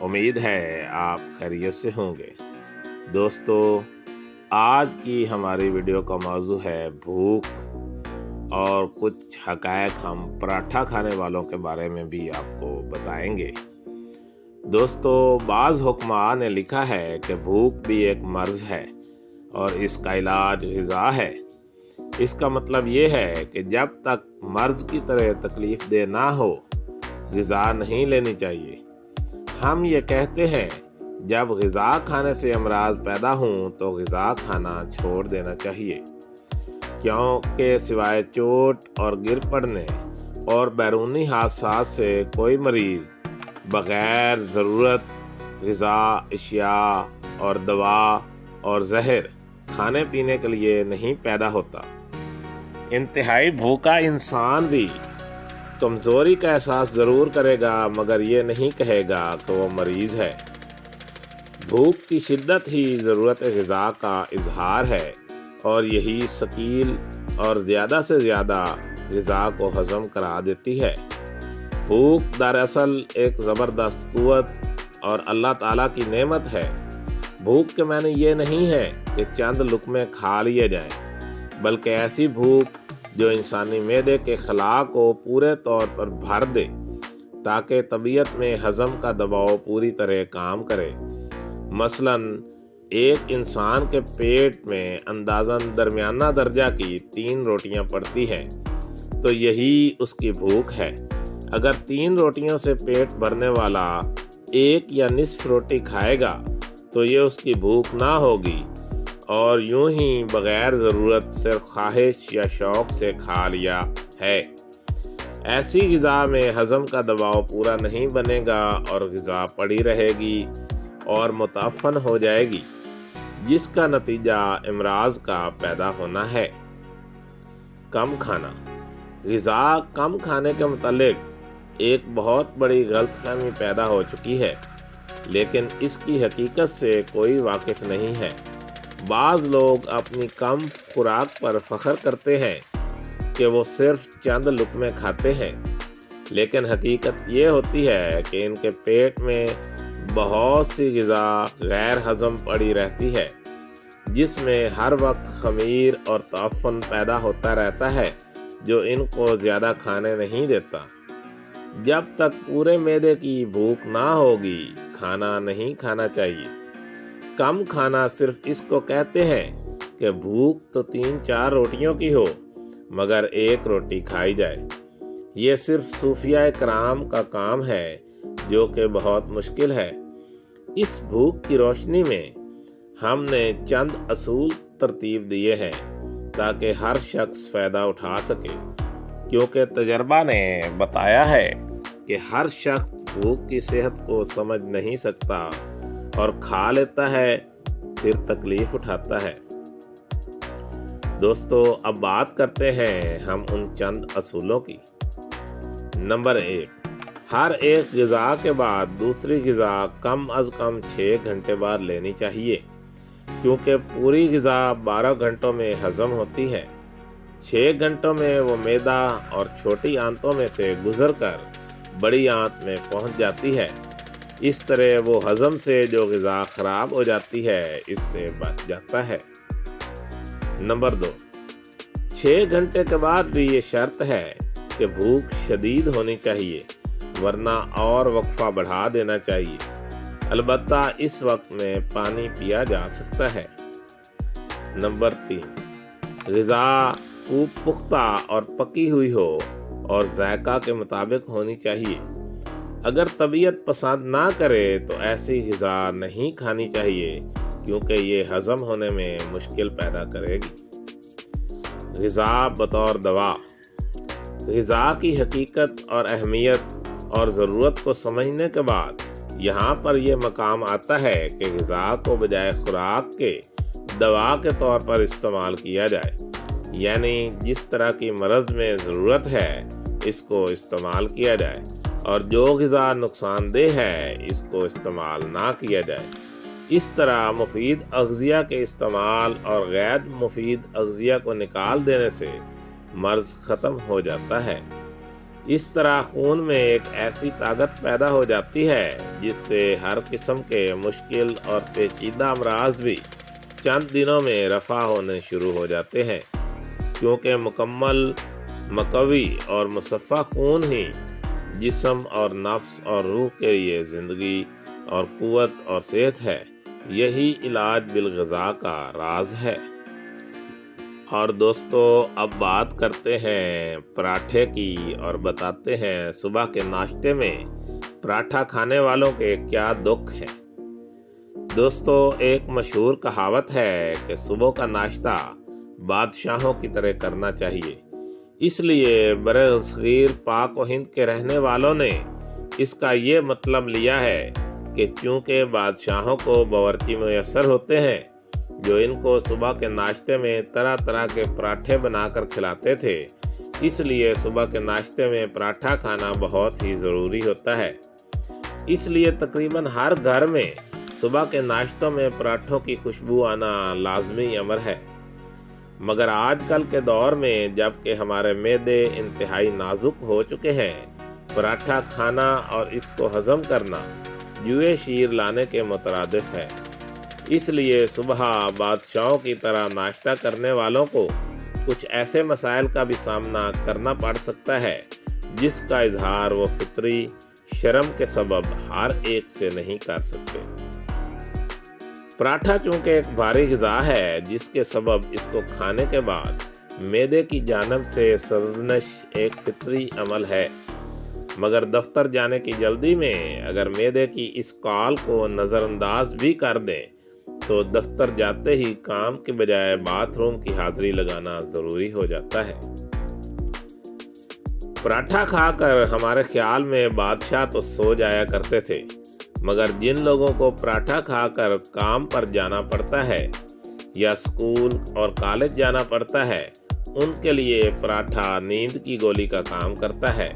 امید ہے آپ خیریت سے ہوں گے۔ دوستو، آج کی ہماری ویڈیو کا موضوع ہے بھوک، اور کچھ حقائق ہم پراٹھا کھانے والوں کے بارے میں بھی آپ کو بتائیں گے۔ دوستو، بعض حکماء نے لکھا ہے کہ بھوک بھی ایک مرض ہے اور اس کا علاج غذا ہے۔ اس کا مطلب یہ ہے کہ جب تک مرض کی طرح تکلیف دہ نہ ہو، غذا نہیں لینی چاہیے۔ ہم یہ کہتے ہیں جب غذا کھانے سے امراض پیدا ہوں تو غذا کھانا چھوڑ دینا چاہیے، کیونکہ سوائے چوٹ اور گر پڑنے اور بیرونی حادثات سے کوئی مریض بغیر ضرورت غذا اشیاء اور دوا اور زہر کھانے پینے کے لیے نہیں پیدا ہوتا۔ انتہائی بھوکا انسان بھی کمزوری کا احساس ضرور کرے گا، مگر یہ نہیں کہے گا کہ وہ مریض ہے۔ بھوک کی شدت ہی ضرورت غذا کا اظہار ہے، اور یہی ثقیل اور زیادہ سے زیادہ غذا کو ہضم کرا دیتی ہے۔ بھوک دراصل ایک زبردست قوت اور اللہ تعالیٰ کی نعمت ہے۔ بھوک کے معنی یہ نہیں ہے کہ چند لقمے کھا لیے جائیں، بلکہ ایسی بھوک جو انسانی معدے کے خلا کو پورے طور پر بھر دے تاکہ طبیعت میں ہضم کا دباؤ پوری طرح کام کرے۔ مثلاً ایک انسان کے پیٹ میں اندازاً درمیانہ درجہ کی 3 روٹیاں پڑتی ہیں، تو یہی اس کی بھوک ہے۔ اگر 3 روٹیوں سے پیٹ بھرنے والا 1 یا نصف روٹی کھائے گا تو یہ اس کی بھوک نہ ہوگی، اور یوں ہی بغیر ضرورت صرف خواہش یا شوق سے کھا لیا ہے۔ ایسی غذا میں ہضم کا دباؤ پورا نہیں بنے گا اور غذا پڑی رہے گی اور متعفن ہو جائے گی، جس کا نتیجہ امراض کا پیدا ہونا ہے۔ کم کھانا۔ غذا کم کھانے کے متعلق ایک بہت بڑی غلط فہمی پیدا ہو چکی ہے، لیکن اس کی حقیقت سے کوئی واقف نہیں ہے۔ بعض لوگ اپنی کم خوراک پر فخر کرتے ہیں کہ وہ صرف چند لقمے کھاتے ہیں، لیکن حقیقت یہ ہوتی ہے کہ ان کے پیٹ میں بہت سی غذا غیر ہضم پڑی رہتی ہے، جس میں ہر وقت خمیر اور تعفن پیدا ہوتا رہتا ہے جو ان کو زیادہ کھانے نہیں دیتا۔ جب تک پورے معدے کی بھوک نہ ہوگی، کھانا نہیں کھانا چاہیے۔ کم کھانا صرف اس کو کہتے ہیں کہ بھوک تو 3-4 روٹیوں کی ہو مگر 1 روٹی کھائی جائے۔ یہ صرف صوفیاء کرام کا کام ہے، جو کہ بہت مشکل ہے۔ اس بھوک کی روشنی میں ہم نے چند اصول ترتیب دیے ہیں تاکہ ہر شخص فائدہ اٹھا سکے، کیونکہ تجربہ نے بتایا ہے کہ ہر شخص بھوک کی صحت کو سمجھ نہیں سکتا اور کھا لیتا ہے، پھر تکلیف اٹھاتا ہے۔ دوستو، اب بات کرتے ہیں ہم ان چند اصولوں کی۔ نمبر 1، ہر ایک غذا کے بعد دوسری غذا کم از کم 6 گھنٹے بعد لینی چاہیے، کیونکہ پوری غذا 12 گھنٹوں میں ہضم ہوتی ہے۔ 6 گھنٹوں میں وہ معدہ اور چھوٹی آنتوں میں سے گزر کر بڑی آنت میں پہنچ جاتی ہے۔ اس طرح وہ ہضم سے جو غذا خراب ہو جاتی ہے اس سے بچ جاتا ہے۔ نمبر 2، 6 گھنٹے کے بعد بھی یہ شرط ہے کہ بھوک شدید ہونی چاہیے، ورنہ اور وقفہ بڑھا دینا چاہیے۔ البتہ اس وقت میں پانی پیا جا سکتا ہے۔ نمبر 3، غذا خوب پختہ اور پکی ہوئی ہو اور ذائقہ کے مطابق ہونی چاہیے۔ اگر طبیعت پسند نہ کرے تو ایسی غذا نہیں کھانی چاہیے، کیونکہ یہ ہضم ہونے میں مشکل پیدا کرے گی۔ غذا بطور دوا۔ غذا کی حقیقت اور اہمیت اور ضرورت کو سمجھنے کے بعد یہاں پر یہ مقام آتا ہے کہ غذا کو بجائے خوراک کے دوا کے طور پر استعمال کیا جائے، یعنی جس طرح کی مرض میں ضرورت ہے اس کو استعمال کیا جائے، اور جو غذا نقصان دہ ہے اس کو استعمال نہ کیا جائے۔ اس طرح مفید اغذیہ کے استعمال اور غیر مفید اغذیہ کو نکال دینے سے مرض ختم ہو جاتا ہے۔ اس طرح خون میں ایک ایسی طاقت پیدا ہو جاتی ہے جس سے ہر قسم کے مشکل اور پیچیدہ امراض بھی چند دنوں میں رفع ہونے شروع ہو جاتے ہیں، کیونکہ مکمل مقوی اور مصفہ خون ہی جسم اور نفس اور روح کے لیے زندگی اور قوت اور صحت ہے۔ یہی علاج بالغذا کا راز ہے۔ اور دوستو، اب بات کرتے ہیں پراٹھے کی اور بتاتے ہیں صبح کے ناشتے میں پراٹھا کھانے والوں کے کیا دکھ ہیں۔ دوستو، ایک مشہور کہاوت ہے کہ صبح کا ناشتہ بادشاہوں کی طرح کرنا چاہیے۔ اس لیے برصغیر پاک و ہند کے رہنے والوں نے اس کا یہ مطلب لیا ہے کہ چونکہ بادشاہوں کو باورچی میسر ہوتے ہیں جو ان کو صبح کے ناشتے میں طرح طرح کے پراٹھے بنا کر کھلاتے تھے، اس لیے صبح کے ناشتے میں پراٹھا کھانا بہت ہی ضروری ہوتا ہے۔ اس لیے تقریباً ہر گھر میں صبح کے ناشتوں میں پراٹھوں کی خوشبو آنا لازمی امر ہے۔ مگر آج کل کے دور میں جب کہ ہمارے معدے انتہائی نازک ہو چکے ہیں، پراٹھا کھانا اور اس کو ہضم کرنا جوئے شیر لانے کے مترادف ہے۔ اس لیے صبح بادشاہوں کی طرح ناشتہ کرنے والوں کو کچھ ایسے مسائل کا بھی سامنا کرنا پڑ سکتا ہے جس کا اظہار وہ فطری شرم کے سبب ہر ایک سے نہیں کر سکتے۔ پراٹھا چونکہ ایک بھاری غذا ہے جس کے سبب اس کو کھانے کے بعد معدے کی جانب سے سرزنش ایک فطری عمل ہے، مگر دفتر جانے کی جلدی میں اگر معدے کی اس کال کو نظر انداز بھی کر دیں تو دفتر جاتے ہی کام کے بجائے باتھ روم کی حاضری لگانا ضروری ہو جاتا ہے۔ پراٹھا کھا کر ہمارے خیال میں بادشاہ تو سو جایا کرتے تھے، مگر جن لوگوں کو پراٹھا کھا کر کام پر جانا پڑتا ہے یا اسکول اور کالج جانا پڑتا ہے، ان کے لیے پراٹھا نیند کی گولی کا کام کرتا ہے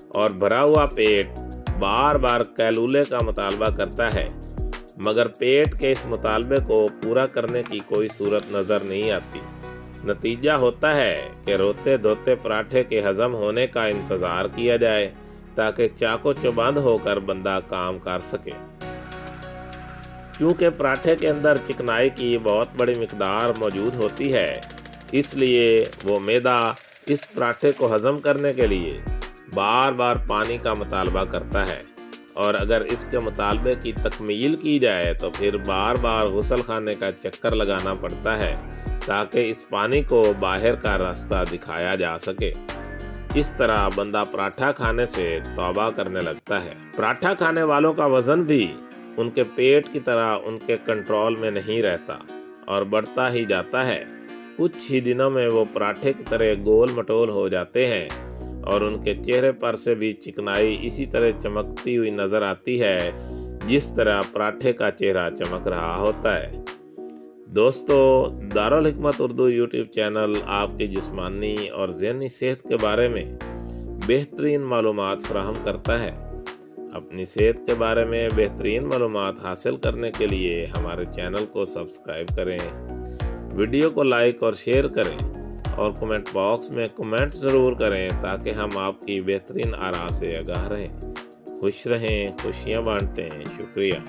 اور بھرا ہوا پیٹ بار بار کیلولے کا مطالبہ کرتا ہے، مگر پیٹ کے اس مطالبے کو پورا کرنے کی کوئی صورت نظر نہیں آتی۔ نتیجہ ہوتا ہے کہ روتے دھوتے پراٹھے کے ہضم ہونے کا انتظار کیا جائے تاکہ چاقو چوبند ہو کر بندہ کام کر سکے۔ چونکہ پراٹھے کے اندر چکنائی کی بہت بڑی مقدار موجود ہوتی ہے، اس لیے وہ معدہ اس پراٹھے کو ہضم کرنے کے لیے بار بار پانی کا مطالبہ کرتا ہے، اور اگر اس کے مطالبے کی تکمیل کی جائے تو پھر بار بار غسل خانے کا چکر لگانا پڑتا ہے تاکہ اس پانی کو باہر کا راستہ دکھایا جا سکے۔ اس طرح بندہ پراٹھا کھانے سے توبہ کرنے لگتا ہے۔ پراٹھا کھانے والوں کا وزن بھی ان کے پیٹ کی طرح ان کے کنٹرول میں نہیں رہتا اور بڑھتا ہی جاتا ہے۔ کچھ ہی دنوں میں وہ پراٹھے کی طرح گول مٹول ہو جاتے ہیں اور ان کے چہرے پر سے بھی چکنائی اسی طرح چمکتی ہوئی نظر آتی ہے جس طرح پراٹھے کا چہرہ چمک رہا ہوتا ہے۔ دوستو، دارالحکمت اردو یوٹیوب چینل آپ کی جسمانی اور ذہنی صحت کے بارے میں بہترین معلومات فراہم کرتا ہے۔ اپنی صحت کے بارے میں بہترین معلومات حاصل کرنے کے لیے ہمارے چینل کو سبسکرائب کریں، ویڈیو کو لائک اور شیئر کریں اور کمنٹ باکس میں کمنٹ ضرور کریں تاکہ ہم آپ کی بہترین آراء سے آگاہ رہیں۔ خوش رہیں، خوشیاں بانٹیں۔ شکریہ۔